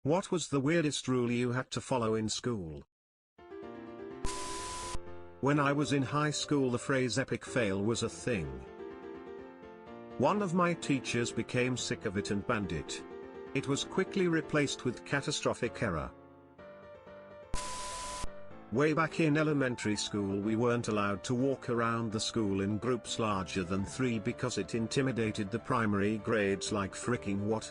What was the weirdest rule you had to follow in school? When I was in high school, the phrase epic fail was a thing. One of my teachers became sick of it and banned it. It was quickly replaced with catastrophic error. Way back in elementary school, we weren't allowed to walk around the school in groups larger than 3 because it intimidated the primary grades like fricking what?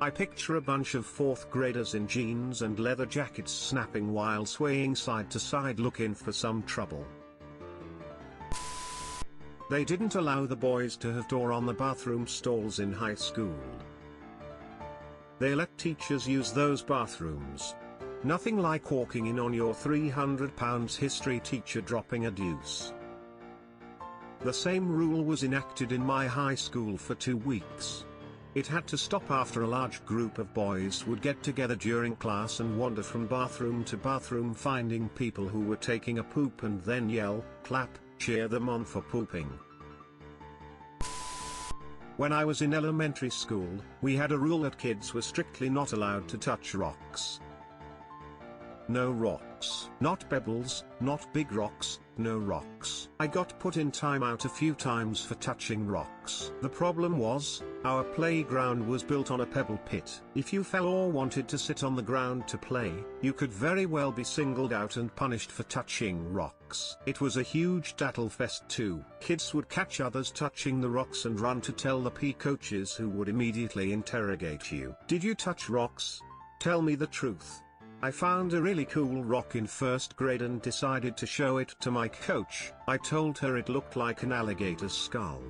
I picture a bunch of 4th graders in jeans and leather jackets snapping while swaying side to side looking for some trouble. They didn't allow the boys to have door on the bathroom stalls in high school. They let teachers use those bathrooms. Nothing like walking in on your 300-pound history teacher dropping a deuce. The same rule was enacted in my high school for 2 weeks. It had to stop after a large group of boys would get together during class and wander from bathroom to bathroom finding people who were taking a poop and then yell, clap, cheer them on for pooping. When I was in elementary school, we had a rule that kids were strictly not allowed to touch rocks. No rocks. Not pebbles, not big rocks, no rocks. I got put in timeout a few times for touching rocks. The problem was, our playground was built on a pebble pit. If you fell or wanted to sit on the ground to play, you could very well be singled out and punished for touching rocks. It was a huge tattlefest too. Kids would catch others touching the rocks and run to tell the PE coaches, who would immediately interrogate you. Did you touch rocks? Tell me the truth. I found a really cool rock in 1st grade and decided to show it to my coach. I told her it looked like an alligator's skull.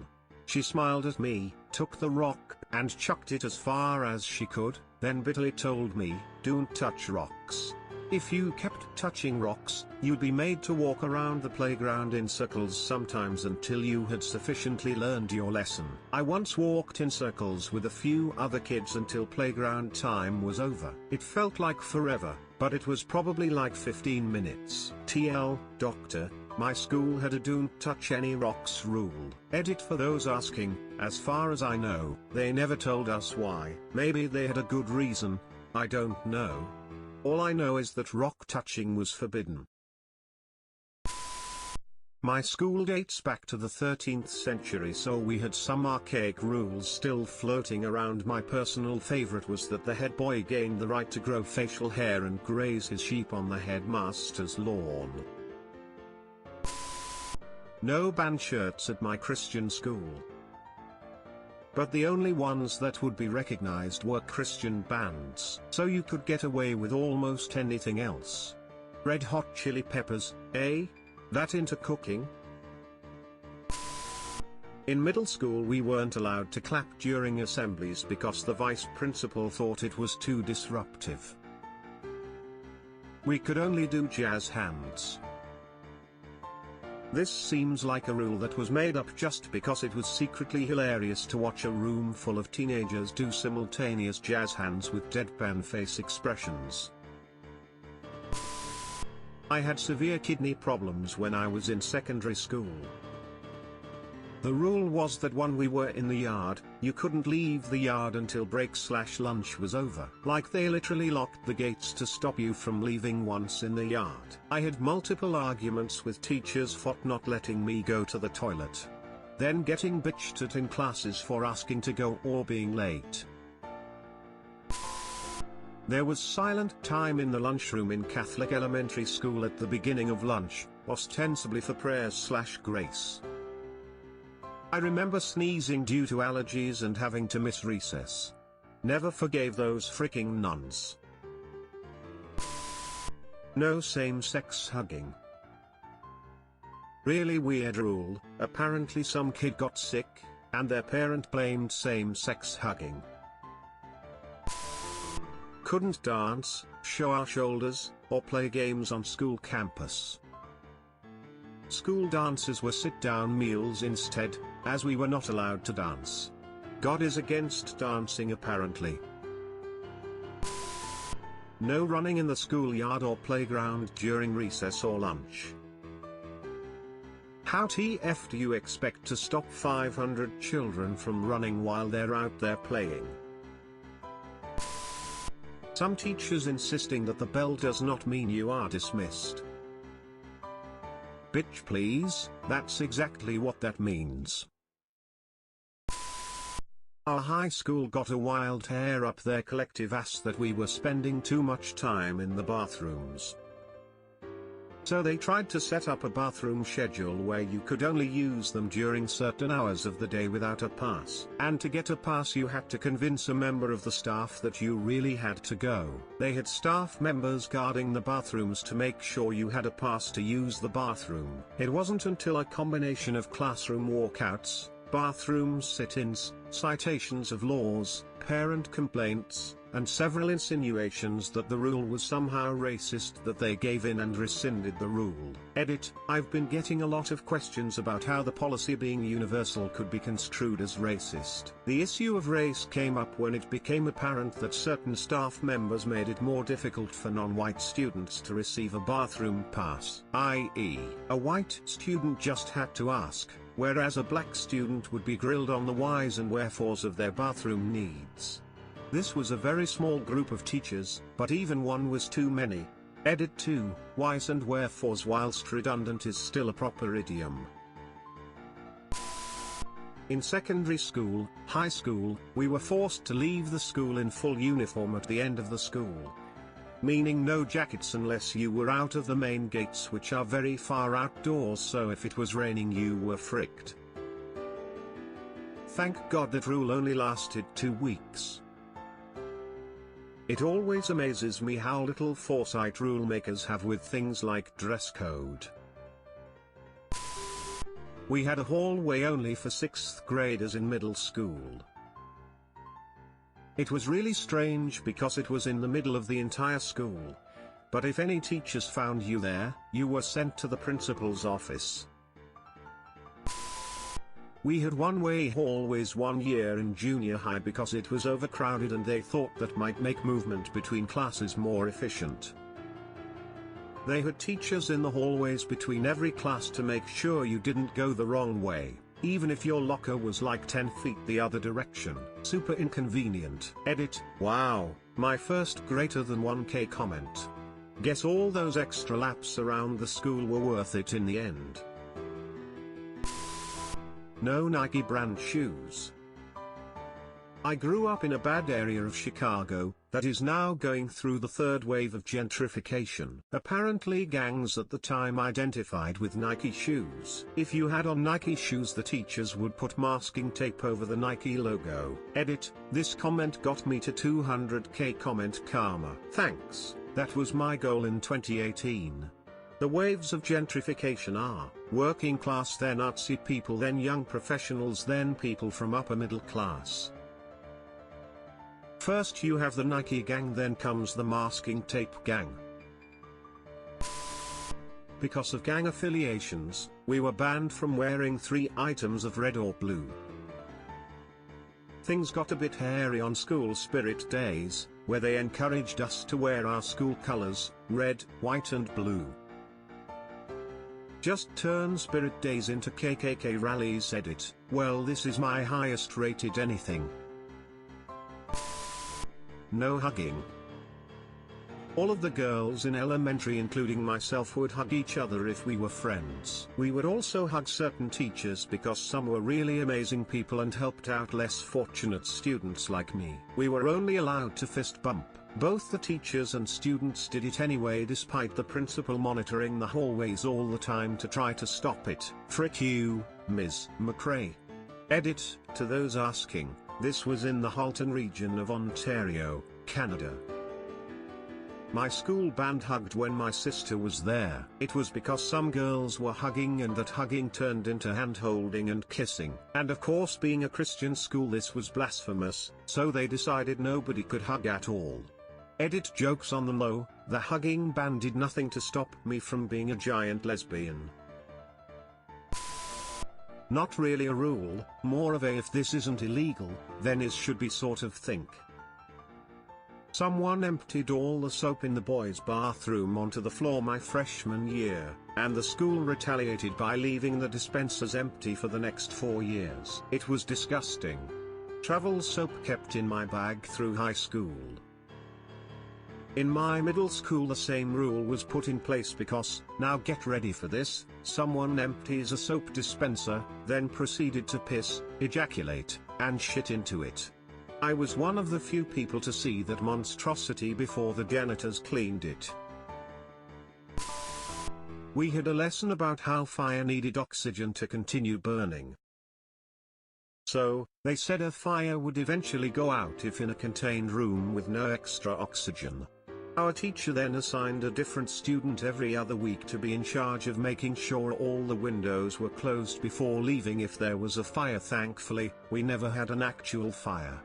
She smiled at me, took the rock, and chucked it as far as she could, then bitterly told me, "Don't touch rocks. If you kept touching rocks, you'd be made to walk around the playground in circles sometimes until you had sufficiently learned your lesson." I once walked in circles with a few other kids until playground time was over. It felt like forever, but it was probably like 15 minutes. TL, Doctor, my school had a don't touch any rocks rule. Edit for those asking, as far as I know, they never told us why. Maybe they had a good reason, I don't know. All I know is that rock touching was forbidden. My school dates back to the 13th century, so we had some archaic rules still floating around. My personal favorite was that the head boy gained the right to grow facial hair and graze his sheep on the headmaster's lawn. No band shirts at my Christian school. But the only ones that would be recognized were Christian bands, so you could get away with almost anything else. Red Hot Chili Peppers, eh? That into cooking? In middle school we weren't allowed to clap during assemblies because the vice principal thought it was too disruptive. We could only do jazz hands. This seems like a rule that was made up just because it was secretly hilarious to watch a room full of teenagers do simultaneous jazz hands with deadpan face expressions. I had severe kidney problems when I was in secondary school. The rule was that when we were in the yard, you couldn't leave the yard until break/lunch was over. Like they literally locked the gates to stop you from leaving once in the yard. I had multiple arguments with teachers for not letting me go to the toilet. Then getting bitched at in classes for asking to go or being late. There was silent time in the lunchroom in Catholic elementary school at the beginning of lunch, ostensibly for prayers/grace. I remember sneezing due to allergies and having to miss recess. Never forgave those freaking nuns. No same-sex hugging. Really weird rule. Apparently some kid got sick, and their parent blamed same-sex hugging. Couldn't dance, show our shoulders, or play games on school campus. School dances were sit-down meals instead, as we were not allowed to dance. God is against dancing apparently. No running in the schoolyard or playground during recess or lunch. How TF do you expect to stop 500 children from running while they're out there playing? Some teachers insisting that the bell does not mean you are dismissed. Bitch please, that's exactly what that means. Our high school got a wild hair up their collective ass that we were spending too much time in the bathrooms. So they tried to set up a bathroom schedule where you could only use them during certain hours of the day without a pass. And to get a pass you had to convince a member of the staff that you really had to go. They had staff members guarding the bathrooms to make sure you had a pass to use the bathroom. It wasn't until a combination of classroom walkouts, bathroom sit-ins, citations of laws, parent complaints, and several insinuations that the rule was somehow racist that they gave in and rescinded the rule. Edit: I've been getting a lot of questions about how the policy being universal could be construed as racist. The issue of race came up when it became apparent that certain staff members made it more difficult for non-white students to receive a bathroom pass, i.e., a white student just had to ask, whereas a black student would be grilled on the whys and wherefores of their bathroom needs. This was a very small group of teachers, but even one was too many. Edit 2, whys and wherefores whilst redundant is still a proper idiom. In secondary school, high school, we were forced to leave the school in full uniform at the end of the school. Meaning no jackets unless you were out of the main gates, which are very far outdoors, so if it was raining you were fricked. Thank God that rule only lasted 2 weeks. It always amazes me how little foresight rule makers have with things like dress code. We had a hallway only for 6th graders in middle school. It was really strange because it was in the middle of the entire school. But if any teachers found you there, you were sent to the principal's office. We had one-way hallways one year in junior high because it was overcrowded and they thought that might make movement between classes more efficient. They had teachers in the hallways between every class to make sure you didn't go the wrong way, even if your locker was like 10 feet the other direction. Super inconvenient. Edit: wow, my first greater than 1K comment. Guess all those extra laps around the school were worth it in the end. No Nike brand shoes. I grew up in a bad area of Chicago, that is now going through the third wave of gentrification. Apparently gangs at the time identified with Nike shoes. If you had on Nike shoes the teachers would put masking tape over the Nike logo. Edit: this comment got me to 200k comment karma. Thanks, that was my goal in 2018. The waves of gentrification are, working class, then artsy people, then young professionals, then people from upper middle class. First you have the Nike gang, then comes the masking tape gang. Because of gang affiliations, we were banned from wearing 3 items of red or blue. Things got a bit hairy on school spirit days, where they encouraged us to wear our school colors, red, white and blue. Just turn spirit days into KKK rallies. Edit: well, this is my highest rated anything. No hugging. All of the girls in elementary including myself would hug each other if we were friends. We would also hug certain teachers because some were really amazing people and helped out less fortunate students like me. We were only allowed to fist bump. Both the teachers and students did it anyway despite the principal monitoring the hallways all the time to try to stop it. Frick you, Ms. McRae. Edit: to those asking, this was in the Halton region of Ontario, Canada. My school band hugged when my sister was there. It was because some girls were hugging and that hugging turned into hand-holding and kissing. And of course, being a Christian school, this was blasphemous, so they decided nobody could hug at all. Edit: jokes on the low, the hugging ban did nothing to stop me from being a giant lesbian. Not really a rule, more of a if this isn't illegal, then is should be sort of think. Someone emptied all the soap in the boys' bathroom onto the floor my freshman year, and the school retaliated by leaving the dispensers empty for the next 4 years. It was disgusting. Travel soap kept in my bag through high school. In my middle school the same rule was put in place because, now get ready for this, someone empties a soap dispenser, then proceeded to piss, ejaculate, and shit into it. I was one of the few people to see that monstrosity before the janitors cleaned it. We had a lesson about how fire needed oxygen to continue burning. So, they said a fire would eventually go out if in a contained room with no extra oxygen. Our teacher then assigned a different student every other week to be in charge of making sure all the windows were closed before leaving if there was a fire. Thankfully, we never had an actual fire.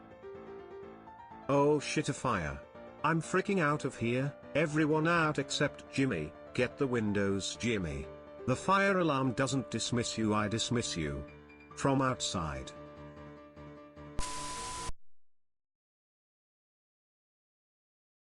Oh shit, a fire. I'm freaking out of here, everyone out except Jimmy, get the windows Jimmy. The fire alarm doesn't dismiss you, I dismiss you. From outside.